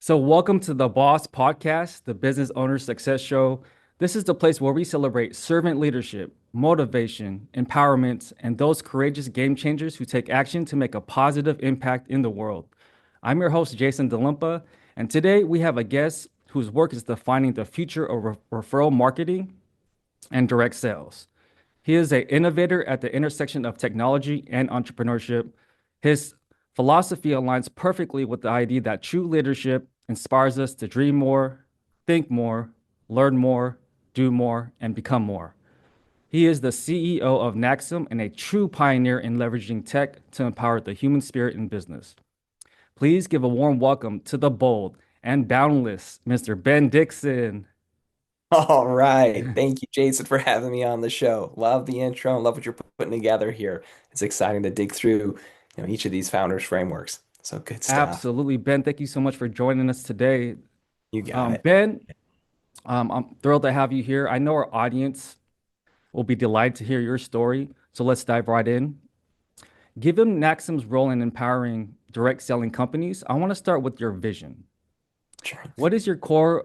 Welcome to the Boss Podcast, the Business Owner Success Show. This is the place where we celebrate servant leadership, motivation, empowerment, and those courageous game changers who take action to make a positive impact in the world. I'm your host, Jason Delumpa, and today we have a guest whose work is defining the future of referral marketing and direct sales. He is an innovator at the intersection of technology and entrepreneurship. His philosophy aligns perfectly with the idea that true leadership inspires us to dream more, think more, learn more, do more, and become more. He is the CEO of NaXum and a true pioneer in leveraging tech to empower the human spirit in business. Please give a warm welcome to the bold and boundless Mr. Ben Dixon. All right. Thank you, Jason, for having me on the show. Love the intro and love what you're putting together here. It's exciting to dig through, each of these founders' frameworks. So good stuff. Absolutely, Ben. Thank you so much for joining us today. You got it. Ben, I'm thrilled to have you here. I know our audience will be delighted to hear your story. So let's dive right in. Given NaXum's role in empowering direct selling companies, I want to start with your vision. Sure. What is your core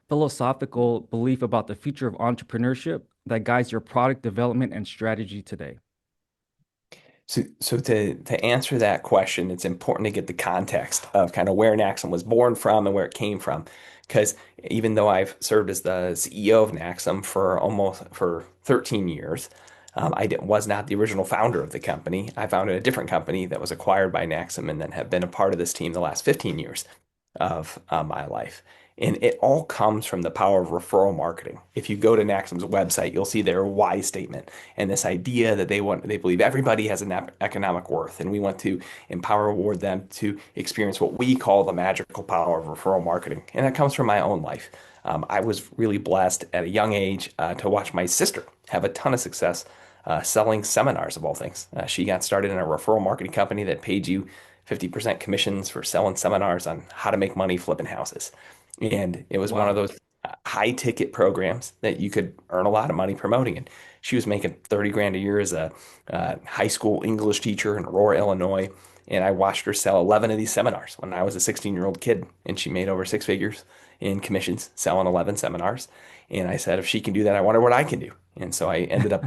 philosophical belief about the future of entrepreneurship that guides your product development and strategy today? So to answer that question, it's important to get the context of kind of where NaXum was born from and where it came from. Because even though I've served as the CEO of NaXum for 13 years, was not the original founder of the company. I founded a different company that was acquired by NaXum and then have been a part of this team the last 15 years of my life. And it all comes from the power of referral marketing. If you go to NaXum's website, you'll see their why statement and this idea that they believe everybody has an economic worth, and we want to empower reward them to experience what we call the magical power of referral marketing. And that comes from my own life. I was really blessed at a young age to watch my sister have a ton of success selling seminars of all things. She got started in a referral marketing company that paid you 50% commissions for selling seminars on how to make money flipping houses. And it was one of Wow. those high ticket programs that you could earn a lot of money promoting. And she was making 30 grand a year as a high school English teacher in Aurora, Illinois. And I watched her sell 11 of these seminars when I was a 16-year-old kid. And she made over six figures in commissions selling 11 seminars. And I said, if she can do that, I wonder what I can do. And so I ended up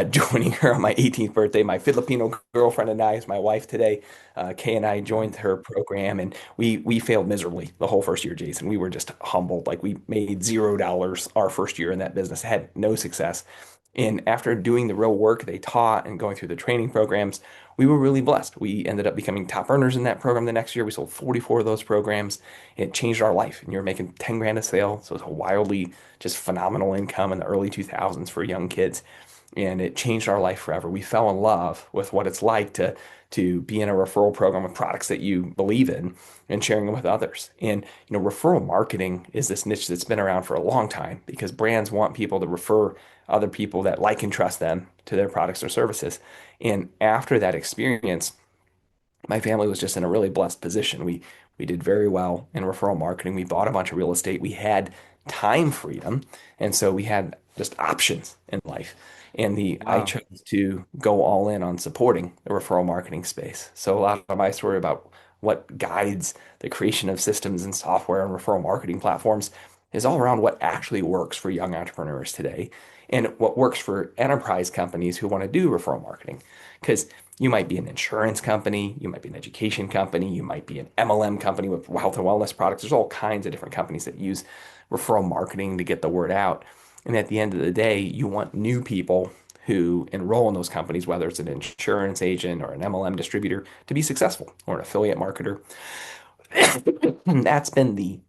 joining her on my 18th birthday. My Filipino girlfriend and I, is my wife today, Kay and I joined her program, and we failed miserably the whole first year, Jason. We were just humbled. Like we made $0 our first year in that business, had no success. And after doing the real work they taught and going through the training programs, we were really blessed. We ended up becoming top earners in that program the next year. We sold 44 of those programs. It changed our life. And you were making 10 grand a sale. So it was a wildly just phenomenal income in the early 2000s for young kids. And it changed our life forever. We fell in love with what it's like to be in a referral program with products that you believe in and sharing them with others. And referral marketing is this niche that's been around for a long time because brands want people to refer other people that like and trust them to their products or services. And after that experience, my family was just in a really blessed position. We did very well in referral marketing. We bought a bunch of real estate. We had time freedom, and so we had just options in life. And the I Wow. chose to go all in on supporting the referral marketing space. So a lot of my story about what guides the creation of systems and software and referral marketing platforms is all around what actually works for young entrepreneurs today and what works for enterprise companies who want to do referral marketing. Because you might be an insurance company, you might be an education company, you might be an MLM company with health and wellness products. There's all kinds of different companies that use referral marketing to get the word out. And at the end of the day, you want new people who enroll in those companies, whether it's an insurance agent or an MLM distributor, to be successful or an affiliate marketer. That's been the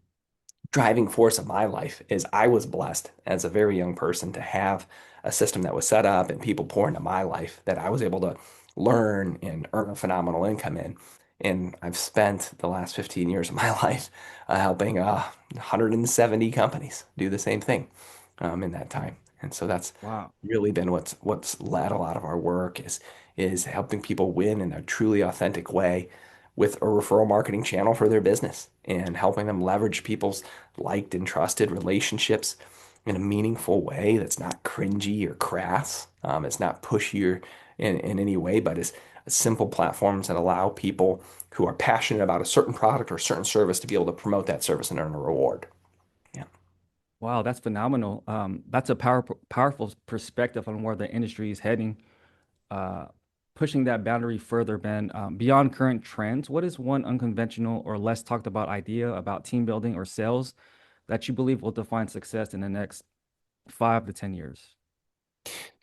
driving force of my life is I was blessed as a very young person to have a system that was set up and people pour into my life that I was able to learn and earn a phenomenal income in. And I've spent the last 15 years of my life helping 170 companies do the same thing in that time. And so that's Wow. really been what's led a lot of our work is helping people win in a truly authentic way with a referral marketing channel for their business and helping them leverage people's liked and trusted relationships in a meaningful way that's not cringy or crass. It's not pushy or in any way, but is simple platforms that allow people who are passionate about a certain product or a certain service to be able to promote that service and earn a reward. Yeah. Wow, that's phenomenal. That's a powerful perspective on where the industry is heading. Uh, Pushing that boundary further, Ben, beyond current trends, what is one unconventional or less talked about idea about team building or sales that you believe will define success in the next 5 to 10 years?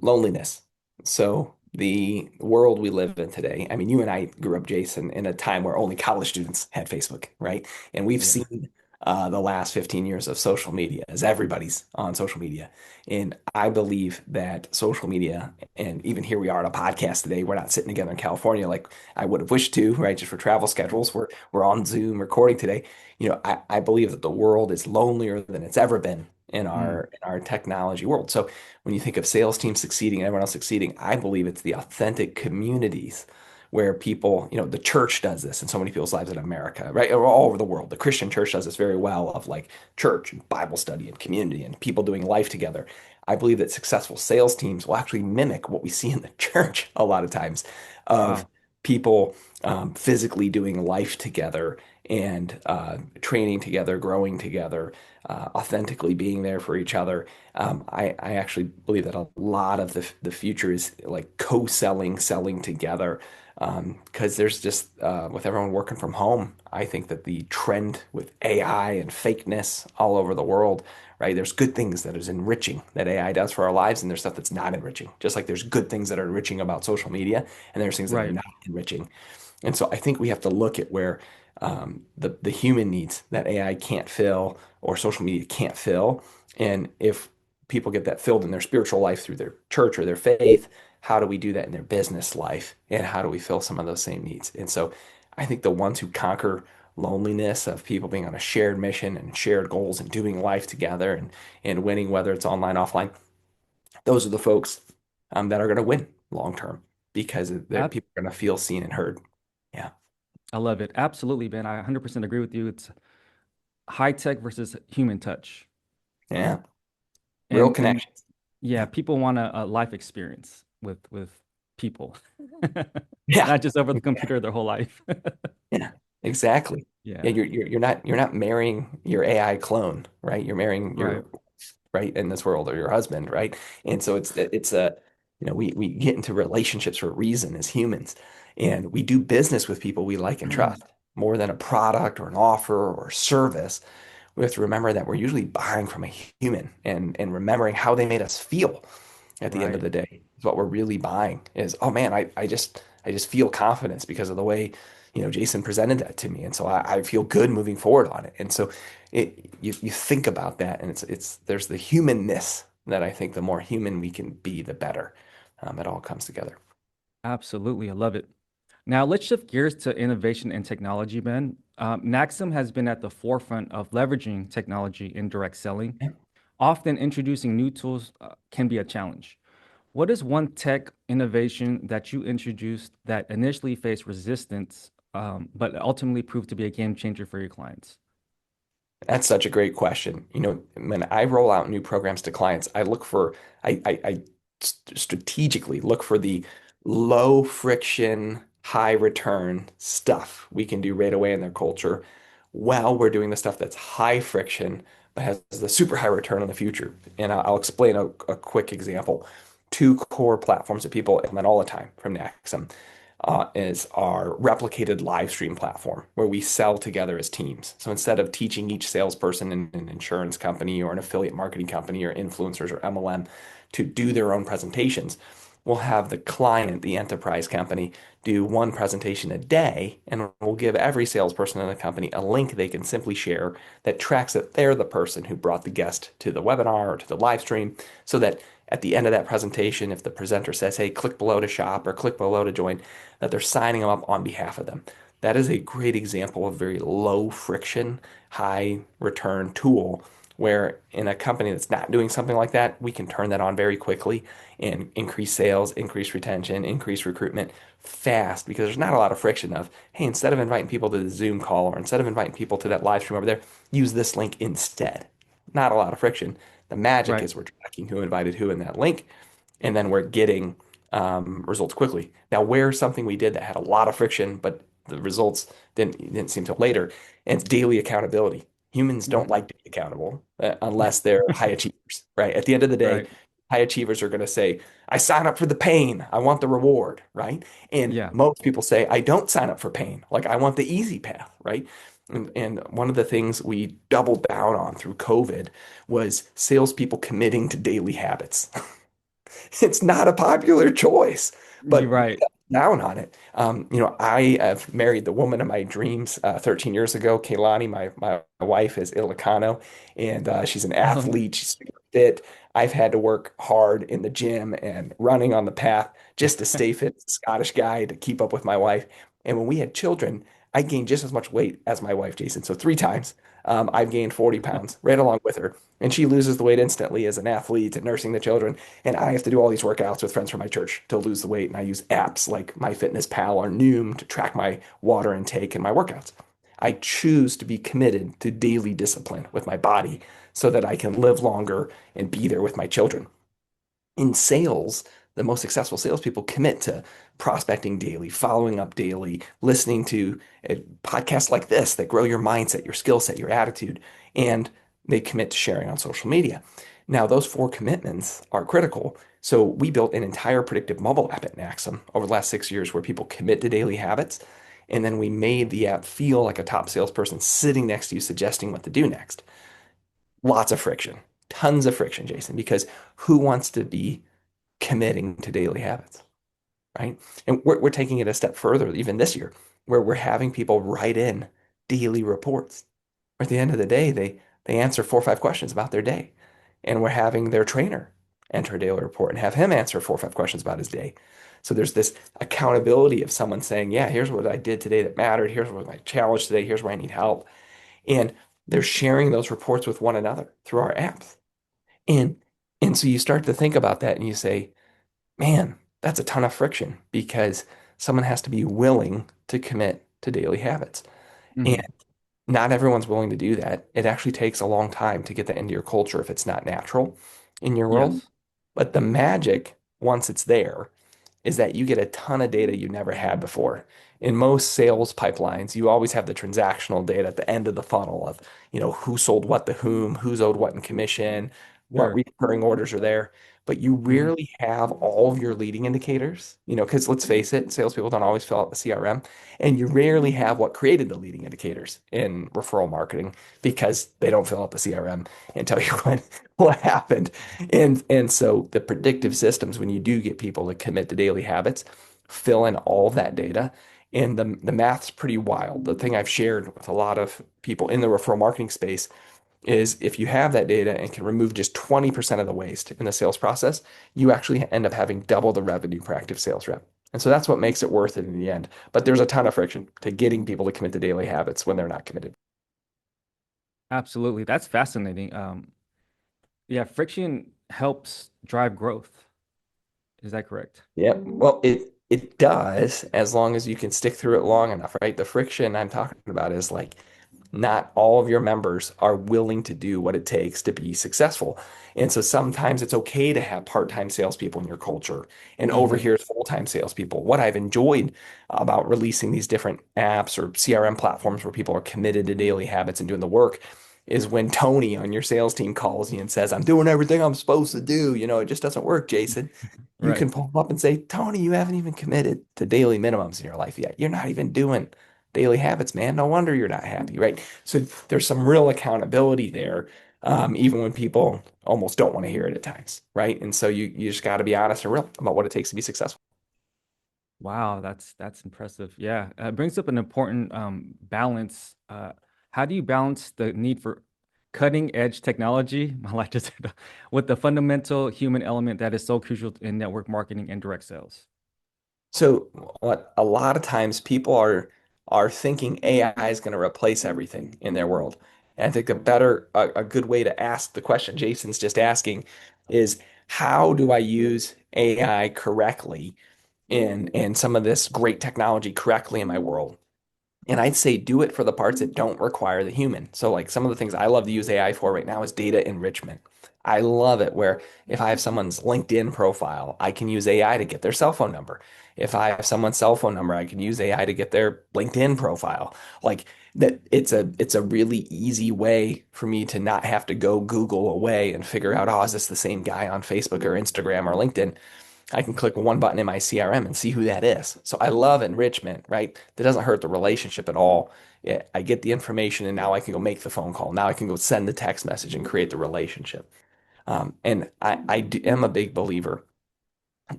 Loneliness. So the world we live in today, I mean, you and I grew up, Jason, in a time where only college students had Facebook, right? And we've Yeah. seen the last 15 years of social media as everybody's on social media. And I believe that social media, and even here we are on a podcast today, we're not sitting together in California like I would have wished to, right? Just for travel schedules. We're on Zoom recording today. I believe that the world is lonelier than it's ever been in Mm, our technology world. So when you think of sales teams succeeding and everyone else succeeding, I believe it's the authentic communities where people, the church does this in so many people's lives in America, right? Or all over the world. The Christian church does this very well of like church and Bible study and community and people doing life together. I believe that successful sales teams will actually mimic what we see in the church a lot of times of wow. people physically doing life together and training together, growing together, authentically being there for each other. I actually believe that a lot of the future is like co-selling, selling together. Because there's just, with everyone working from home, I think that the trend with AI and fakeness all over the world, right? There's good things that is enriching that AI does for our lives, and there's stuff that's not enriching. Just like there's good things that are enriching about social media, and there's things that are Right. not enriching. And so I think we have to look at where the human needs that AI can't fill or social media can't fill. And if people get that filled in their spiritual life through their church or their faith, how do we do that in their business life? And how do we fill some of those same needs? And so I think the ones who conquer loneliness of people being on a shared mission and shared goals and doing life together and winning, whether it's online, offline, those are the folks that are going to win long term because Ab people are going to feel seen and heard. Yeah. I love it. Absolutely, Ben. I 100% agree with you. It's high tech versus human touch. Yeah. Real And connections. yeah, Yeah. people want a life experience with people, Yeah. not just over the computer their whole life. Yeah. Exactly. Yeah. Yeah, You're not marrying your AI clone, right? You're marrying right. your right in this world or your husband, right? And so it's a we get into relationships for a reason as humans, and we do business with people we like and trust more than a product or an offer or service. We have to remember that we're usually buying from a human and remembering how they made us feel at the end of Right. the day is what we're really buying is, oh man, I just feel confidence because of the way, Jason presented that to me. And so I feel good moving forward on it. And so you think about that and there's the humanness that I think the more human we can be, the better. It all comes together. Absolutely. I love it. Now, let's shift gears to innovation and technology, Ben. NaXum has been at the forefront of leveraging technology in direct selling. Yeah. Often introducing new tools can be a challenge. What is one tech innovation that you introduced that initially faced resistance, but ultimately proved to be a game changer for your clients? That's such a great question. When I roll out new programs to clients, I strategically look for the low friction, high return stuff we can do right away in their culture while we're doing the stuff that's high friction but has the super high return in the future. And I'll explain a quick example. Two core platforms that people implement all the time from NaXum is our replicated live stream platform where we sell together as teams. So instead of teaching each salesperson in an insurance company or an affiliate marketing company or influencers or MLM to do their own presentations, we'll have the client, the enterprise company, do one presentation a day, and we'll give every salesperson in the company a link they can simply share that tracks that they're the person who brought the guest to the webinar or to the live stream, so that at the end of that presentation, if the presenter says, hey, click below to shop or click below to join, that they're signing them up on behalf of them. That is a great example of very low friction, high return tool where in a company that's not doing something like that, we can turn that on very quickly and increase sales, increase retention, increase recruitment fast because there's not a lot of friction of, hey, instead of inviting people to the Zoom call or instead of inviting people to that live stream over there, use this link instead. Not a lot of friction. The magic Right. is we're tracking who invited who in that link, and then we're getting results quickly. Now, where something we did that had a lot of friction, but the results didn't seem till later, and it's daily accountability. Humans don't Mhm. like to be accountable unless they're high achievers, right? At the end of the day, Right. high achievers are going to say, I sign up for the pain. I want the reward, right? And Yeah. most people say, I don't sign up for pain. Like, I want the easy path, right? And one of the things we doubled down on through COVID was salespeople committing to daily habits. It's not a popular choice, You're but we right. doubled down on it. I have married the woman of my dreams 13 years ago. Kaylani, my wife, is Ilocano, and she's an Oh, no. athlete. She's super fit. I've had to work hard in the gym and running on the path just to stay fit, as a Scottish guy, to keep up with my wife. And when we had children, I gained just as much weight as my wife, Jason. So three times, I've gained 40 pounds right along with her. And she loses the weight instantly as an athlete and nursing the children. And I have to do all these workouts with friends from my church to lose the weight. And I use apps like MyFitnessPal or Noom to track my water intake and my workouts. I choose to be committed to daily discipline with my body so that I can live longer and be there with my children. In sales, the most successful salespeople commit to prospecting daily, following up daily, listening to podcasts like this that grow your mindset, your skill set, your attitude, and they commit to sharing on social media. Now, those four commitments are critical. So we built an entire predictive mobile app at NaXum over the last 6 years where people commit to daily habits. And then we made the app feel like a top salesperson sitting next to you, suggesting what to do next. Lots of friction, tons of friction, Jason, because who wants to be committing to daily habits, right? And we're taking it a step further, even this year, where we're having people write in daily reports. At the end of the day, they answer 4 or 5 questions about their day. And we're having their trainer enter a daily report and have him answer 4 or 5 questions about his day. So there's this accountability of someone saying, yeah, here's what I did today that mattered. Here's what my challenge today. Here's where I need help. And they're sharing those reports with one another through our apps. And and so you start to think about that and you say, man, that's a ton of friction because someone has to be willing to commit to daily habits. And Mhm. not everyone's willing to do that. It actually takes a long time to get that into your culture if it's not natural in your world. Yes. But the magic, once it's there, is that you get a ton of data you never had before. In most sales pipelines, you always have the transactional data at the end of the funnel of, who sold what to whom, who's owed what in commission, what Sure. recurring orders are there. But you Mhm. rarely have all of your leading indicators, because let's face it, salespeople don't always fill out the CRM, and you rarely have what created the leading indicators in referral marketing because they don't fill out the CRM and tell you what happened. And so the predictive systems, when you do get people to commit to daily habits, fill in all of that data. And the math's pretty wild. The thing I've shared with a lot of people in the referral marketing space is if you have that data and can remove just 20% of the waste in the sales process, you actually end up having double the revenue per active sales rep. And so that's what makes it worth it in the end. But there's a ton of friction to getting people to commit to daily habits when they're not committed. Absolutely. That's fascinating. Yeah, friction helps drive growth. Is that correct? Yeah, well, it does as long as you can stick through it long enough, right? The friction I'm talking about is like not all of your members are willing to do what it takes to be successful. And so sometimes it's okay to have part-time salespeople in your culture and over Hmm. here is full-time salespeople. What I've enjoyed about releasing these different apps or CRM platforms where people are committed to daily habits and doing the work is when Tony on your sales team calls you and says, I'm doing everything I'm supposed to do. It just doesn't work, Jason. You Right. can pull up and say, Tony, you haven't even committed to daily minimums in your life yet. You're not even doing daily habits, man. No wonder you're not happy, right? So there's some real accountability there, even when people almost don't want to hear it at times, right? And so you just got to be honest and real about what it takes to be successful. Wow, that's impressive. Yeah, it brings up an important balance. How do you balance the need for cutting edge technology, I like to say that, with the fundamental human element that is so crucial in network marketing and direct sales? So what a lot of times people are thinking AI is going to replace everything in their world. And I think a good way to ask the question Jason's just asking is how do I use AI correctly in some of this great technology correctly in my world? And I'd say do it for the parts that don't require the human. So like some of the things I love to use AI for right now is data enrichment. I love it where if I have someone's LinkedIn profile, I can use AI to get their cell phone number. If I have someone's cell phone number, I can use AI to get their LinkedIn profile. Like that, it's a really easy way for me to not have to go Google away and figure out, oh, is this the same guy on Facebook or Instagram or LinkedIn? I can click one button in my CRM and see who that is. So I love enrichment, right? That doesn't hurt the relationship at all. Yeah, I get the information and now I can go make the phone call. Now I can go send the text message and create the relationship. And I am a big believer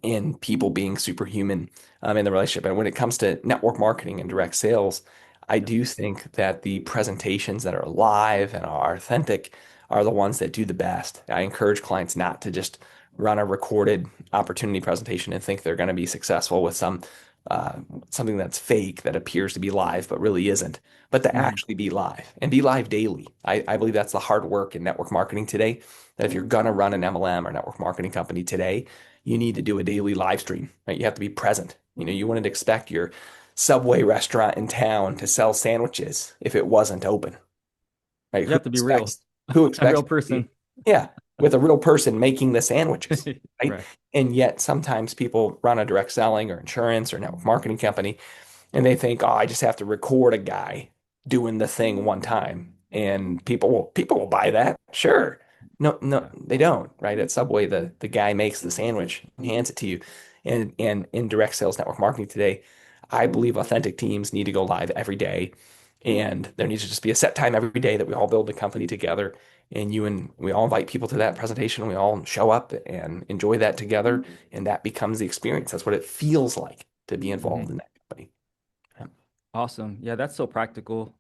in people being superhuman in the relationship. And when it comes to network marketing and direct sales, I do think that the presentations that are live and are authentic are the ones that do the best. I encourage clients not to just run a recorded opportunity presentation and think they're going to be successful with uh, something that's fake that appears to be live but really isn't, but to Mm, actually be live and be live daily. I believe that's the hard work in network marketing today. That if you're going to run an MLM or network marketing company today, you need to do a daily live stream, right? You have to be present. You wouldn't expect your Subway restaurant in town to sell sandwiches if it wasn't open, right? you have to be real, Who a real expects to person. be, yeah, with a real person making the sandwiches, right? Right. And yet sometimes people run a direct selling or insurance or network marketing company and they think, oh, I just have to record a guy doing the thing one time, and people will buy that. Sure. No, no, Yeah. they don't, right? At Subway, the guy makes the sandwich and hands it to you. And in direct sales network marketing today, I believe authentic teams need to go live every day. And there needs to just be a set time every day that we all build the company together. And we all invite people to that presentation. We all show up and enjoy that together. And that becomes the experience. That's what it feels like to be involved Mhm. in that company. Yeah. Awesome. Yeah, that's so practical.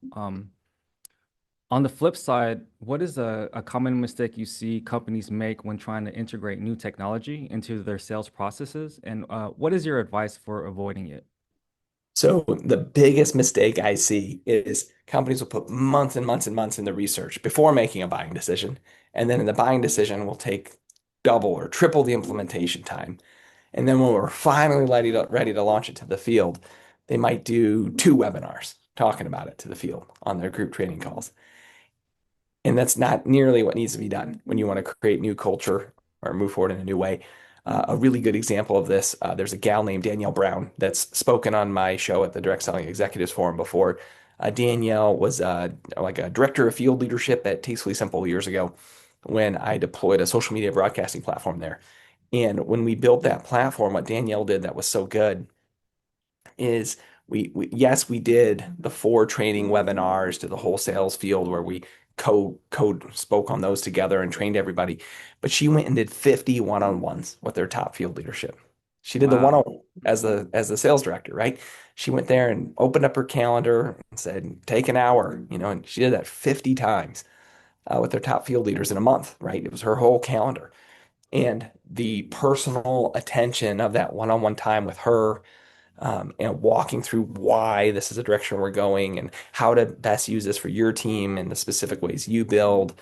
On the flip side, what is a common mistake you see companies make when trying to integrate new technology into their sales processes? And what is your advice for avoiding it? So the biggest mistake I see is companies will put months and months and months in the research before making a buying decision. And then in the buying decision will take double or triple the implementation time. And then when we're finally ready to launch it to the field, they might do two webinars talking about it to the field on their group training calls. And that's not nearly what needs to be done when you want to create new culture or move forward in a new way. A really good example of this, there's a gal named Danielle Brown that's spoken on my show at the Direct Selling Executives Forum before. Danielle was like a director of field leadership at Tastefully Simple years ago when I deployed a social media broadcasting platform there. And when we built that platform, what Danielle did that was so good is yes, we did the four training webinars to the whole sales field where we code spoke on those together and trained everybody, but she went and did 50 one-on-ones with their top field leadership. She did the Wow. one-on as the sales director, right? She went there and opened up her calendar and said, take an hour, and she did that 50 times with their top field leaders in a month, right? It was her whole calendar. And the personal attention of that one-on-one time with her and walking through why this is the direction we're going and how to best use this for your team and the specific ways you build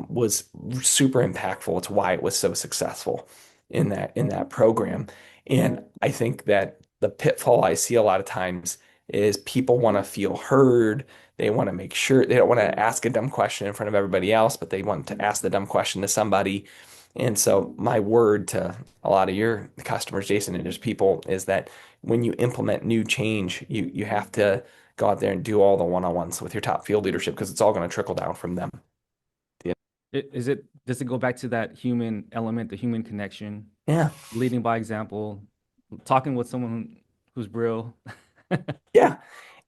was super impactful. It's why it was so successful in that program. And I think that the pitfall I see a lot of times is people want to feel heard. They want to make sure they don't want to ask a dumb question in front of everybody else, but they want to ask the dumb question to somebody. And so my word to a lot of your customers, Jason, and his people is that when you implement new change, you have to go out there and do all the one-on-ones with your top field leadership because it's all going to trickle down from them. Does it go back to that human element, the human connection, Yeah. leading by example, talking with someone who's real? Yeah.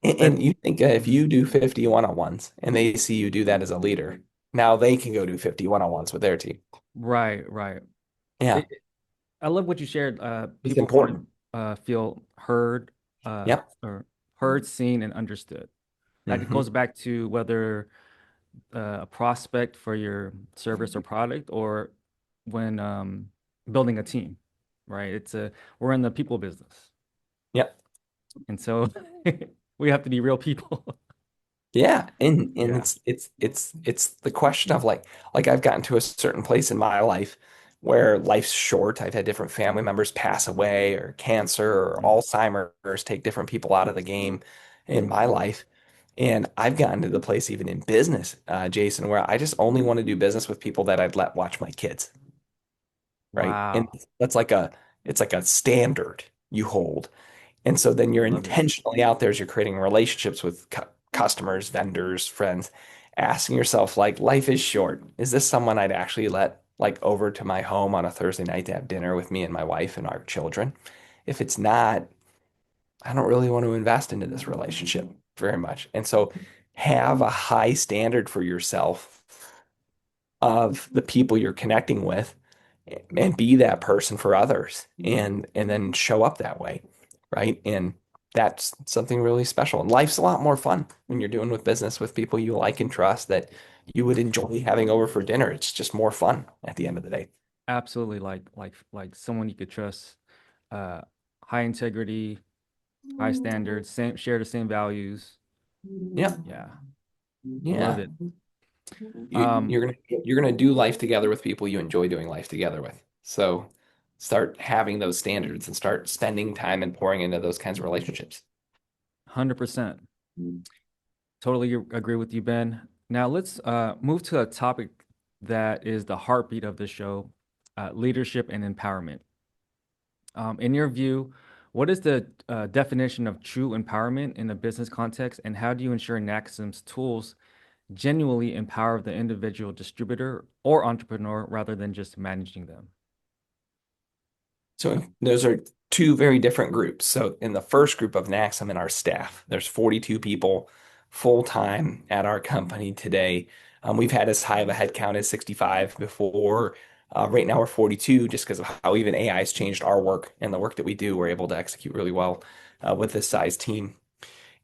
And That you think if you do 50 one-on-ones and they see you do that as a leader, now they can go do 50 one-on-ones with their team. right, right. Yeah. I love what you shared. It's People want important. to feel heard, Yep. or heard, seen, and understood. That Hmm. goes back to whether a prospect for your service or product, or when building a team, right? We're in the people business, Yep. and so we have to be real people. Yeah, and Yeah. it's the question of like I've gotten to a certain place in my life where life's short. I've had different family members pass away or cancer or Mm. Alzheimer's take different people out of the game in my life. And I've gotten to the place even in business, Jason, where I just only want to do business with people that I'd let watch my kids, right? And Wow. that's like it's like a standard you hold. And so then you're Love it. intentionally out there as you're creating relationships with customers, vendors, friends, asking yourself, like, life is short. Is this someone I'd actually let like over to my home on a Thursday night to have dinner with me and my wife and our children? If it's not, I don't really want to invest into this relationship very much. And so have a high standard for yourself of the people you're connecting with and be that person for others and then show up that way, right? And that's something really special. And life's a lot more fun when you're doing with business with people you like and trust that you would enjoy having over for dinner. It's just more fun at the end of the day. Absolutely, like someone you could trust, uh, high integrity, high standards, same share the same values. Yeah. Yeah, love Yeah. it. You, Um, you're gonna do life together with people you enjoy doing life together with. So start having those standards and start spending time and pouring into those kinds of relationships. 100%. Totally agree with you, Ben. Now let's move to a topic that is the heartbeat of the show, leadership and empowerment. In your view, what is the definition of true empowerment in a business context, and how do you ensure NaXum's tools genuinely empower the individual distributor or entrepreneur rather than just managing them? So those are two very different groups. So in the first group of NaXum and our staff, there's 42 people full time at our company today. We've had as high of a headcount as 65 before. Right now we're 42 just because of how even AI has changed our work and the work that we do. We're able to execute really well with this size team.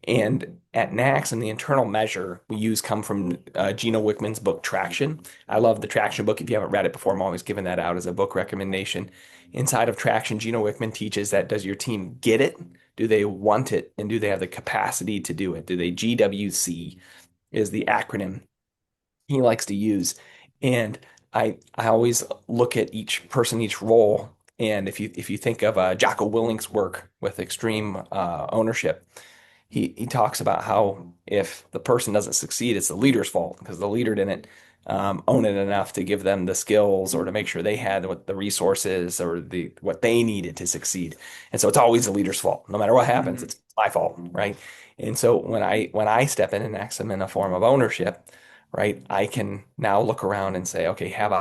And at NaXum, the internal measure we use come from Gino Wickman's book Traction. I love the Traction book. If you haven't read it before, I'm always giving that out as a book recommendation. Inside of Traction, Gino Wickman teaches that does your team get it? Do they want it? And do they have the capacity to do it? Do they GWC is the acronym he likes to use. And I always look at each person, each role. And if you think of Jocko Willink's work with extreme ownership, he talks about how if the person doesn't succeed, it's the leader's fault because the leader didn't own it enough to give them the skills or to make sure they had what the resources or the what they needed to succeed. And so it's always the leader's fault. No matter what happens, Mhm. it's my fault, right? And so when I step in and act them in a form of ownership, right, I can now look around and say, okay, have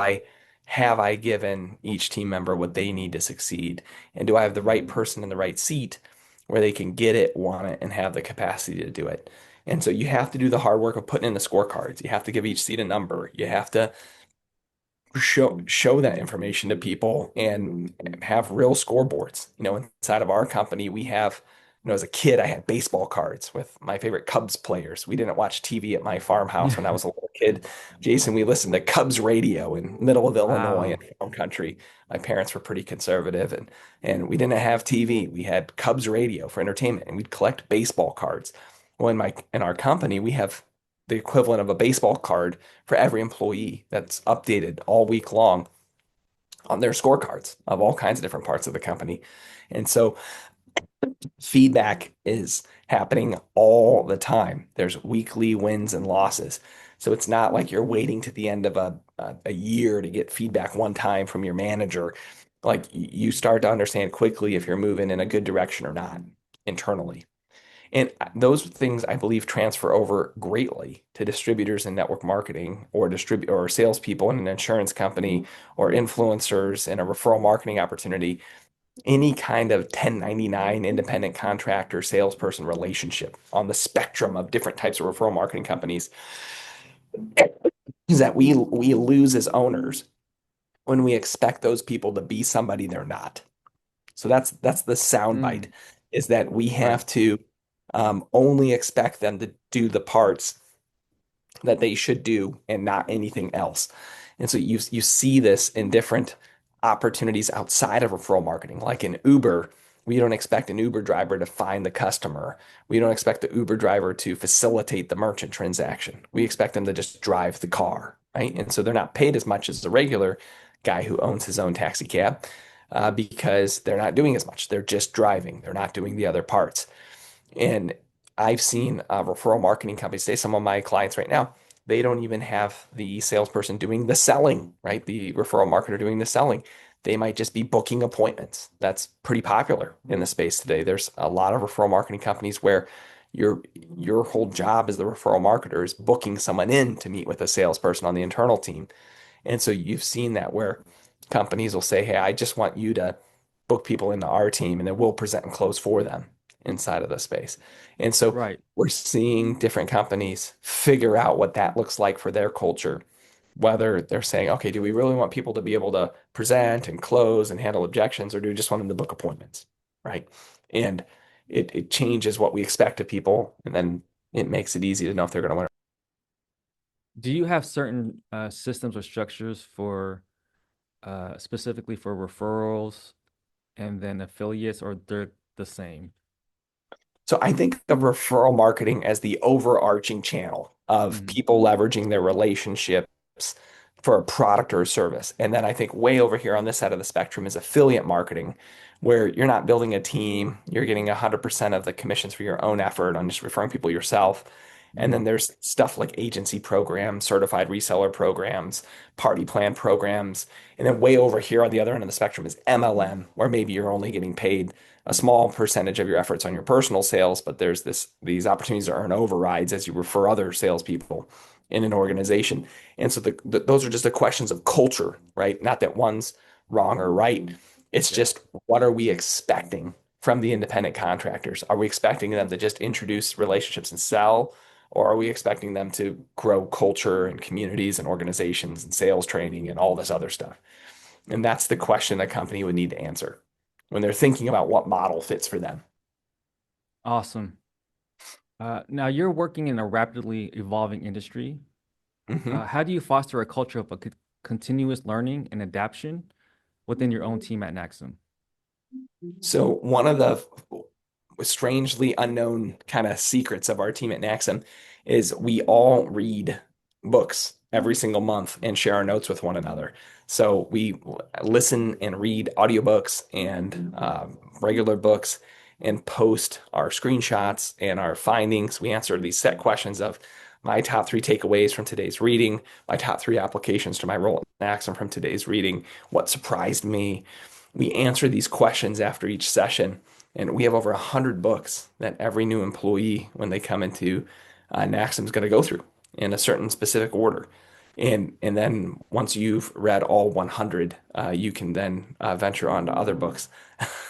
I given each team member what they need to succeed? And do I have the right person in the right seat where they can get it, want it, and have the capacity to do it? And so you have to do the hard work of putting in the scorecards. You have to give each seat a number. You have to show that information to people and have real scoreboards. Inside of our company, we have, as a kid, I had baseball cards with my favorite Cubs players. We didn't watch TV at my farmhouse when I was a little kid. Jason, we listened to Cubs radio in middle of Illinois Wow. and farm country. My parents were pretty conservative and we didn't have TV. We had Cubs radio for entertainment and we'd collect baseball cards. Well, in our company, we have the equivalent of a baseball card for every employee that's updated all week long on their scorecards of all kinds of different parts of the company. And so feedback is happening all the time. There's weekly wins and losses. So it's not like you're waiting to the end of a year to get feedback one time from your manager. Like you start to understand quickly if you're moving in a good direction or not internally. And those things I believe transfer over greatly to distributors in network marketing or distribute or salespeople in an insurance company or influencers in a referral marketing opportunity, any kind of 1099 independent contractor salesperson relationship on the spectrum of different types of referral marketing companies is that we lose as owners when we expect those people to be somebody they're not. So that's the sound bite Mm, is that we right. have to only expect them to do the parts that they should do and not anything else. And so you see this in different opportunities outside of referral marketing, like in Uber. We don't expect an Uber driver to find the customer. We don't expect the Uber driver to facilitate the merchant transaction. We expect them to just drive the car, right? And so they're not paid as much as the regular guy who owns his own taxi cab because they're not doing as much. They're just driving. They're not doing the other parts. And I've seen referral marketing companies say some of my clients right now, they don't even have the salesperson doing the selling, right? The referral marketer doing the selling. They might just be booking appointments. That's pretty popular in the space today. There's a lot of referral marketing companies where your your whole job as the referral marketer is booking someone in to meet with a salesperson on the internal team. And so you've seen that where companies will say, "Hey, I just want you to book people into our team and then we'll present and close for them inside of the space." And so Right. we're seeing different companies figure out what that looks like for their culture, whether they're saying, "Okay, do we really want people to be able to present and close and handle objections, or do we just want them to book appointments?" Right? And it changes what we expect of people, and then it makes it easy to know if they're going to win. Do you have certain systems or structures for specifically for referrals and then affiliates, or they're the same? So I think of referral marketing as the overarching channel of Mhm. people leveraging their relationships for a product or a service. And then I think way over here on this side of the spectrum is affiliate marketing, where you're not building a team, you're getting 100% of the commissions for your own effort on just referring people yourself. And then Mhm. there's stuff like agency programs, certified reseller programs, party plan programs. And then way over here on the other end of the spectrum is MLM, where maybe you're only getting paid a small percentage of your efforts on your personal sales, but there's these opportunities to earn overrides as you refer other salespeople in an organization. And so those are just the questions of culture, right? Not that one's wrong or right. It's Yeah. just what are we expecting from the independent contractors? Are we expecting them to just introduce relationships and sell? Or are we expecting them to grow culture and communities and organizations and sales training and all this other stuff? And that's the question a company would need to answer when they're thinking about what model fits for them. Awesome. Now you're working in a rapidly evolving industry. Mhm. How do you foster a culture of continuous learning and adaptation within your own team at NaXum? So one of the strangely unknown kind of secrets of our team at NaXum is we all read books every single month and share our notes with one another. So we listen and read audiobooks and regular books and post our screenshots and our findings. We answer these set questions of my top three takeaways from today's reading, my top three applications to my role at NaXum from today's reading, what surprised me. We answer these questions after each session, and we have over 100 books that every new employee, when they come into NaXum, is going to go through in a certain specific order. And then once you've read all 100, you can then venture on to other books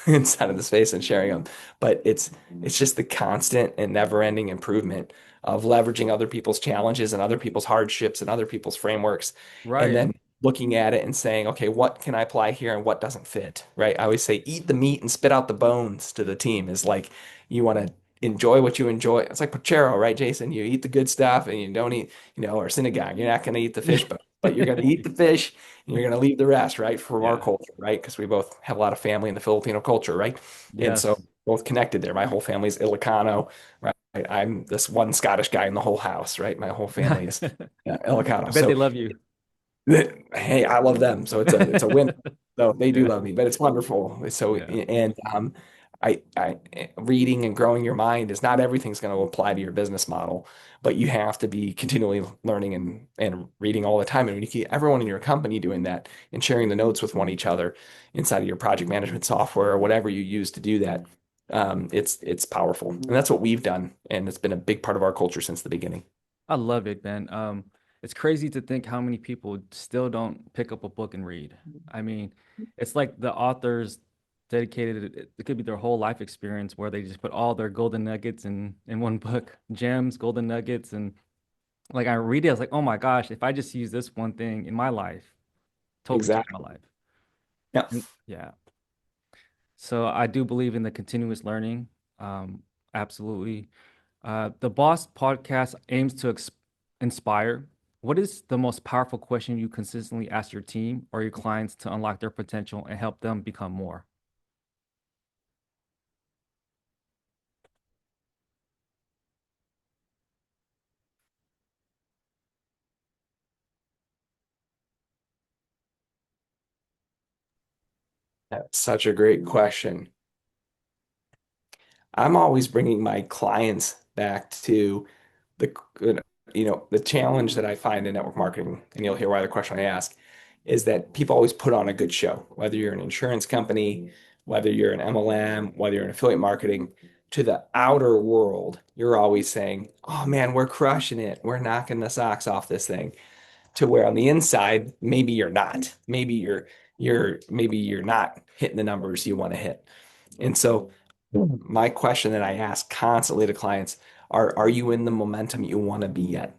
inside of the space and sharing them. But it's just the constant and never-ending improvement of leveraging other people's challenges and other people's hardships and other people's frameworks, and Right. then looking at it and saying, okay, what can I apply here and what doesn't fit, right? I always say, eat the meat and spit out the bones to the team is like, you want to enjoy what you enjoy. It's like Pachero, right, Jason? You eat the good stuff and you don't eat, or synagogue. You're not going to eat the fish bone, but you're going to eat the fish and you're going to leave the rest, right? From our Yeah. culture, right? Because we both have a lot of family in the Filipino culture, right? And so Yes. both connected there. My whole family's Ilocano, right? I'm this one Scottish guy in the whole house, right? My whole family is I Ilocano. bet they So love you. hey, I love them, so it's a win. So they do Yeah. love me, but it's wonderful. So Yeah. and I reading and growing your mind is not everything's going to apply to your business model, but you have to be continually learning and reading all the time. And when you keep everyone in your company doing that and sharing the notes with one each other inside of your project management software or whatever you use to do that, it's powerful, and that's what we've done, and it's been a big part of our culture since the beginning. I love it, Ben. It's crazy to think how many people still don't pick up a book and read. I mean, it's like the authors dedicated it could be their whole life experience where they just put all their golden nuggets in one book, gems, golden nuggets, and like I read it, I was like, oh my gosh, if I just use this one thing in my life, totally change my Exactly. life. Yeah. And yeah. So I do believe in the continuous learning. Um, Absolutely. The Boss podcast aims to inspire. What is the most powerful question you consistently ask your team or your clients to unlock their potential and help them become more? That's such a great question. I'm always bringing my clients back to the the challenge that I find in network marketing, and you'll hear why the question I ask is that people always put on a good show, whether you're an insurance company, whether you're an MLM, whether you're in affiliate marketing, to the outer world, you're always saying, "Oh man, we're crushing it. We're knocking the socks off this thing." To where on the inside, maybe you're not. Maybe you're not hitting the numbers you want to hit. And so my question that I ask constantly to clients are you in the momentum you want to be yet?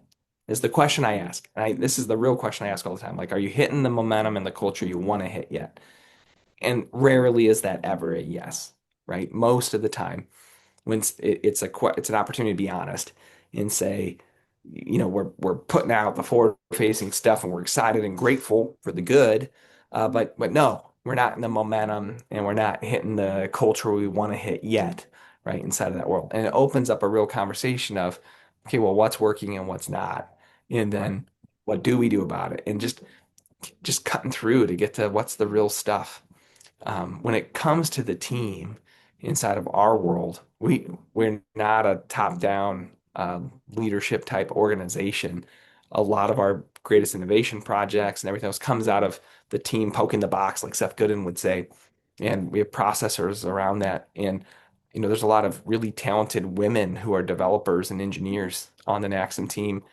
Is the question I ask. This is the real question I ask all the time. Like, are you hitting the momentum and the culture you want to hit yet? And rarely is that ever a yes, right? Most of the time, when it's an opportunity to be honest and say, we're putting out the forward facing stuff and we're excited and grateful for the good, but no, we're not in the momentum and we're not hitting the culture we want to hit yet, right, inside of that world. And it opens up a real conversation of, okay, well, what's working and what's not, and Right. then what do we do about it, and just cutting through to get to what's the real stuff. When it comes to the team inside of our world, we're not a top-down leadership type organization. A lot of our greatest innovation projects and everything else comes out of the team poking the box, like Seth Godin would say. And we have processors around that. And there's a lot of really talented women who are developers and engineers on the NaXum team.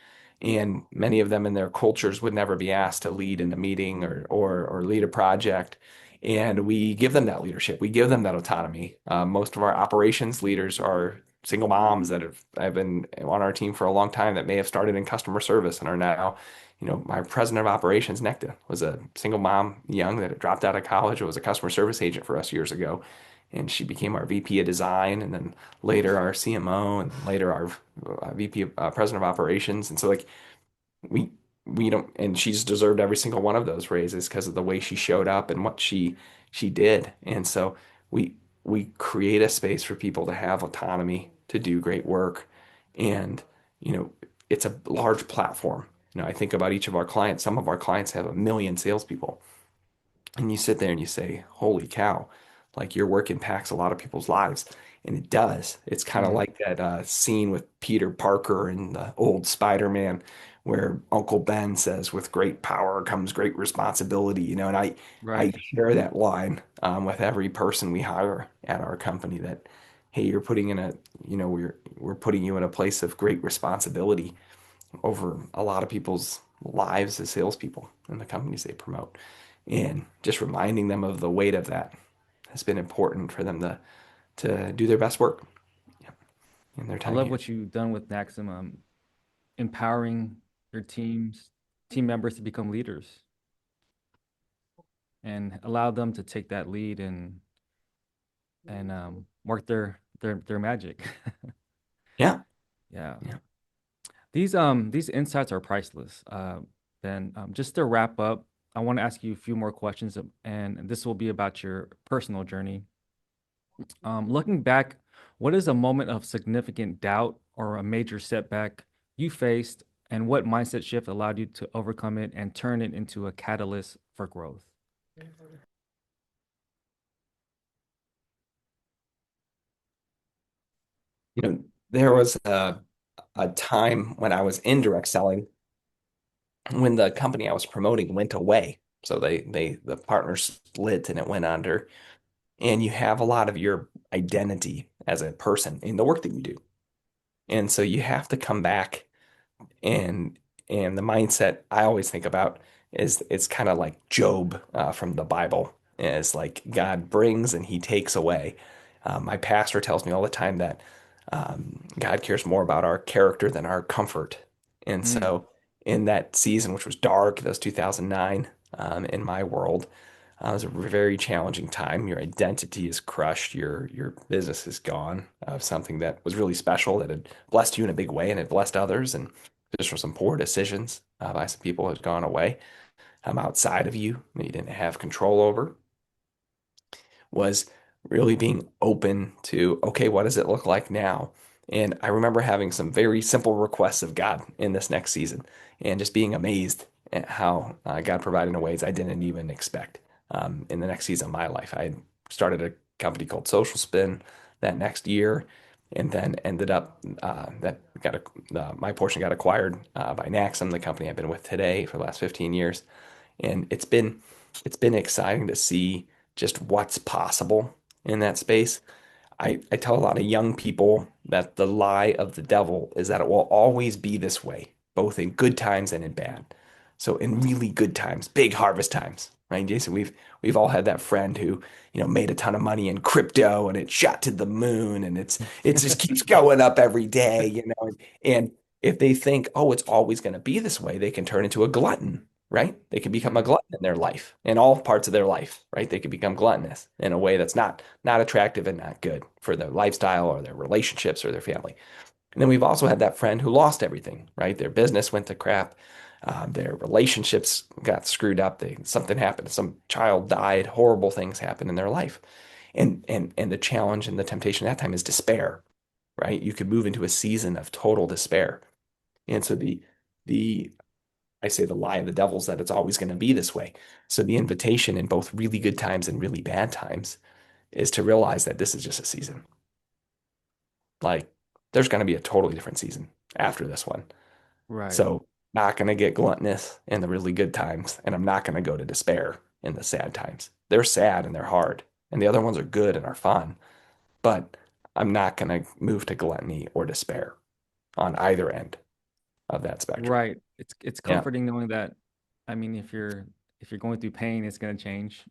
And many of them in their cultures would never be asked to lead in a meeting or lead a project, and we give them that leadership. We give them that autonomy. Most of our operations leaders are single moms that have been on our team for a long time that may have started in customer service and are now, my president of operations, Necta, was a single mom, young, that had dropped out of college, was a customer service agent for us years ago. And she became our VP of design, and then later our CMO, and later our VP of president of operations. And so, like, we we don't, and she's deserved every single one of those raises because of the way she showed up and what she did. And so we we create a space for people to have autonomy to do great work. And you know it's a large platform. I think about each of our clients. Some of our clients have 1 million salespeople, and you sit there and you say, holy cow, like your work impacts a lot of people's lives. And it does. It's kind of Mm, like that scene with Peter Parker in the old Spider-Man where Uncle Ben says, with great power comes great responsibility, and I right. share that line with every person we hire at our company that, hey, you're putting in a, we're putting you in a place of great responsibility over a lot of people's lives as salespeople in the companies they promote. And just reminding them of the weight of that has been important for them to do their best work in their I time love here. what you've done with NaXum, empowering your team members to become leaders and allow them to take that lead and work their magic. Yeah. Yeah. Yeah. These insights are priceless. Ben, just to wrap up, I want to ask you a few more questions, and this will be about your personal journey. Looking back, what is a moment of significant doubt or a major setback you faced, and what mindset shift allowed you to overcome it and turn it into a catalyst for growth? There was a time when I was in direct selling when the company I was promoting went away. So the partners split and it went under. And you have a lot of your identity as a person in the work that you do. And so you have to come back, and the mindset I always think about is it's kind of like Job from the Bible. It's like God brings and he takes away. My pastor tells me all the time that God cares more about our character than our comfort. And Mm, so in that season, which was dark, that was 2009, in my world, it was a very challenging time. Your identity is crushed. Your business is gone of something that was really special that had blessed you in a big way and had blessed others. And just from some poor decisions by some people has gone away. Outside of you that you didn't have control over, was really being open to, okay, what does it look like now? And I remember having some very simple requests of God in this next season and just being amazed at how God provided in ways I didn't even expect in the next season of my life. I started a company called Social Spin. that next year, and then ended up my portion got acquired by NaXum, the company I've been with today for the last 15 years, and it's been exciting to see just what's possible in that space. I tell a lot of young people that the lie of the devil is that it will always be this way, both in good times and in bad. So in really good times, big harvest times, right, Jason? We've all had that friend who, made a ton of money in crypto and it shot to the moon and it just keeps going up every day, And if they think, oh, it's always going to be this way, they can turn into a glutton, right? They can become a Mm, glutton in their life, in all parts of their life, right? They can become gluttonous in a way that's not attractive and not good for their lifestyle or their relationships or their family. And then we've also had that friend who lost everything, right? Their business went to crap. Their relationships got screwed up. Something happened. Some child died. Horrible things happened in their life. And the challenge and the temptation at that time is despair, right? You could move into a season of total despair. And so the I say the lie of the devil is that it's always going to be this way. So the invitation in both really good times and really bad times is to realize that this is just a season. Like there's going to be a totally different season after this one. right. So not going to get gluttonous in the really good times, and I'm not going to go to despair in the sad times. They're sad and they're hard, and the other ones are good and are fun, but I'm not going to move to gluttony or despair on either end of that spectrum. Right. It's Yeah. comforting knowing that, I mean, if you're going through pain, it's gonna change.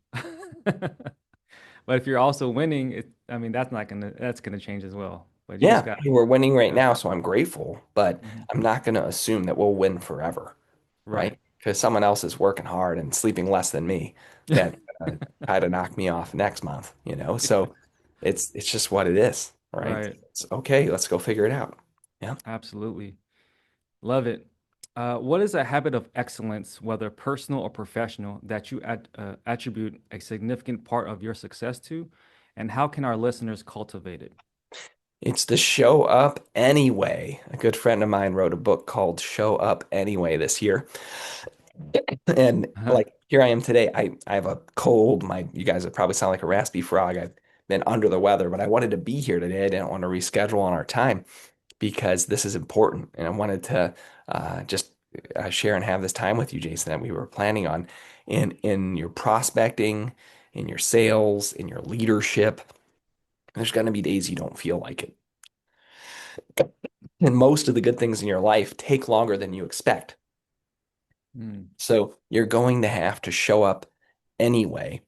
But if you're also winning, I mean, that's gonna change as well. But you just Yeah. got Hey, we're winning right to now, so I'm grateful, but Mhm. I'm not going to assume that we'll win forever, right? Right. Because someone else is working hard and sleeping less than me that try to knock me off next month. So it's just what it is, right? Right. It's okay, let's go figure it out. Yeah. Absolutely. Love it. What is a habit of excellence, whether personal or professional, that you attribute a significant part of your success to, and how can our listeners cultivate it? It's the show up anyway. A good friend of mine wrote a book called Show Up Anyway this year. And like here I am today. I have a cold. You guys would probably sound like a raspy frog. I've been under the weather, but I wanted to be here today. I didn't want to reschedule on our time because this is important. And I wanted to just share and have this time with you, Jason, that we were planning on in your prospecting, in your sales, in your leadership. There's going to be days you don't feel like it. And most of the good things in your life take longer than you expect. Mm, So you're going to have to show up anyway,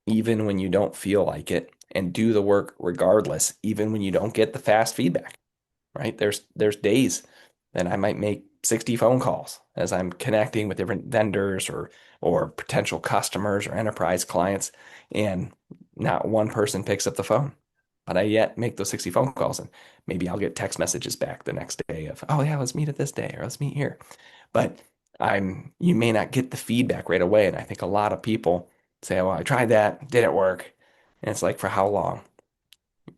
even when you don't feel like it, and do the work regardless, even when you don't get the fast feedback, right? There's days that I might make 60 phone calls as I'm connecting with different vendors or potential customers or enterprise clients, and not one person picks up the phone. But I yet make those 60 phone calls, and maybe I'll get text messages back the next day of, oh yeah, let's meet at this day or let's meet here. But you may not get the feedback right away. And I think a lot of people say, well, I tried that, didn't work. And it's like, for how long?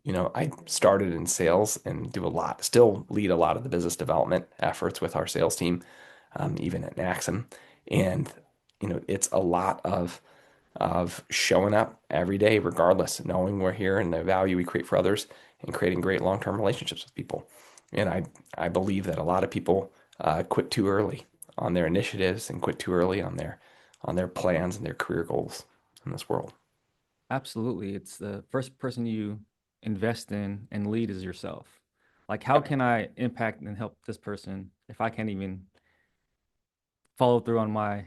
I started in sales and still lead a lot of the business development efforts with our sales team, even at NaXum. And, it's a lot of showing up every day, regardless, knowing we're here and the value we create for others and creating great long-term relationships with people. And I believe that a lot of people quit too early on their initiatives and quit too early on their plans and their career goals in this world. absolutely. It's the first person you invest in and lead is yourself. Like, how can I impact and help this person if I can't even follow through on my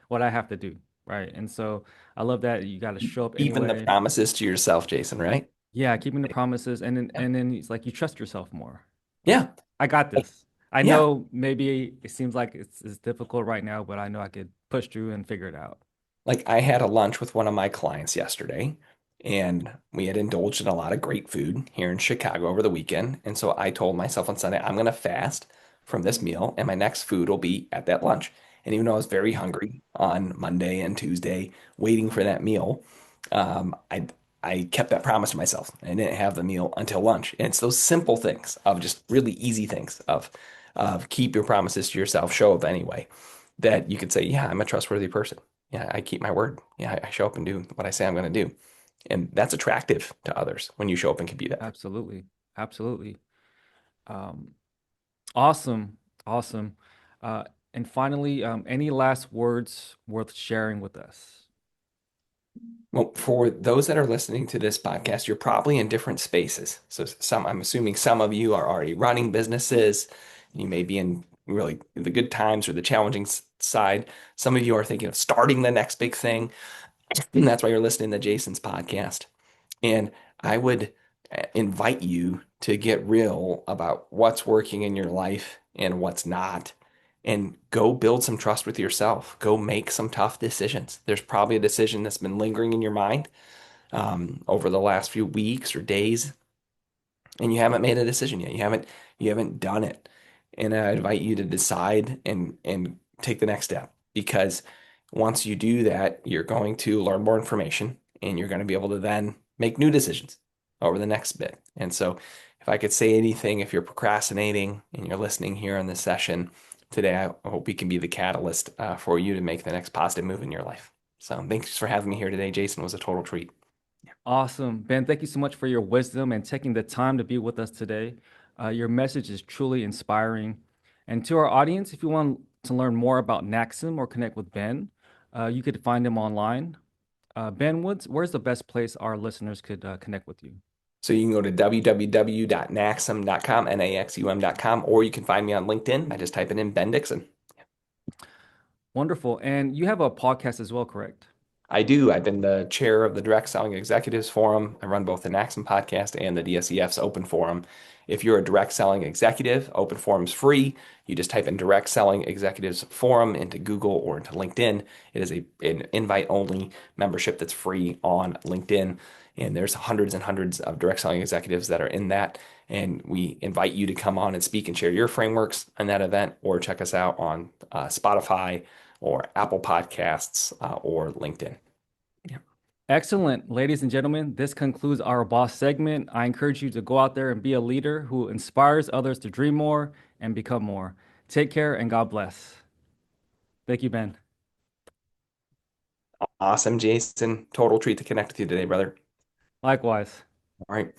what I have to do, right? And so I love that you got to show up Keeping the anyway. promises to yourself, Jason, right? Yeah, keeping the promises, and then Yeah. and then it's like you trust yourself more. Like, Yeah. I got Like, this. I yeah. know maybe it seems like it's difficult right now, but I know I could push through and figure it out. Like I had a lunch with one of my clients yesterday, and we had indulged in a lot of great food here in Chicago over the weekend. And so I told myself on Sunday, I'm going to fast from this meal, and my next food will be at that lunch. And even though I was very hungry on Monday and Tuesday, waiting for that meal, I kept that promise to myself. I didn't have the meal until lunch. And it's those simple things of just really easy things of keep your promises to yourself, show up anyway, that you could say, yeah, I'm a trustworthy person. Yeah, I keep my word. Yeah, I show up and do what I say I'm going to do. And that's attractive to others when you show up and can be that. Absolutely. Absolutely. Um, awesome. Awesome. Uh, and finally, any last words worth sharing with us? Well, for those that are listening to this podcast, you're probably in different spaces. So I'm assuming some of you are already running businesses. You may be in really the good times or the challenging side. Some of you are thinking of starting the next big thing. And that's why you're listening to Jason's podcast. And I would invite you to get real about what's working in your life and what's not. And go build some trust with yourself. Go make some tough decisions. There's probably a decision that's been lingering in your mind over the last few weeks or days, and you haven't made a decision yet. You haven't done it. And I invite you to decide and take the next step, because once you do that, you're going to learn more information and you're going to be able to then make new decisions over the next bit. And so if I could say anything, if you're procrastinating and you're listening here in this session today, I hope we can be the catalyst for you to make the next positive move in your life. So thanks for having me here today, Jason. It was a total treat. Awesome. Ben, thank you so much for your wisdom and taking the time to be with us today. Your message is truly inspiring. And to our audience, if you want to learn more about NaXum or connect with Ben, you could find him online. Ben, where's the best place our listeners could connect with you? So you can go to www.naxum.com, naxum.com, or you can find me on LinkedIn by just typing in Ben Dixon. Wonderful. And you have a podcast as well, correct? I do. I've been the chair of the Direct Selling Executives Forum. I run both the NaXum podcast and the DSEF's Open Forum. If you're a direct selling executive, Open Forum's free. You just type in Direct Selling Executives Forum into Google or into LinkedIn. It is an invite-only membership that's free on LinkedIn. And there's hundreds and hundreds of direct selling executives that are in that. And we invite you to come on and speak and share your frameworks in that event, or check us out on Spotify or Apple Podcasts or LinkedIn. Yeah. Excellent. Ladies and gentlemen, this concludes our boss segment. I encourage you to go out there and be a leader who inspires others to dream more and become more. Take care and God bless. Thank you, Ben. Awesome, Jason. Total treat to connect with you today, brother. Likewise. All right.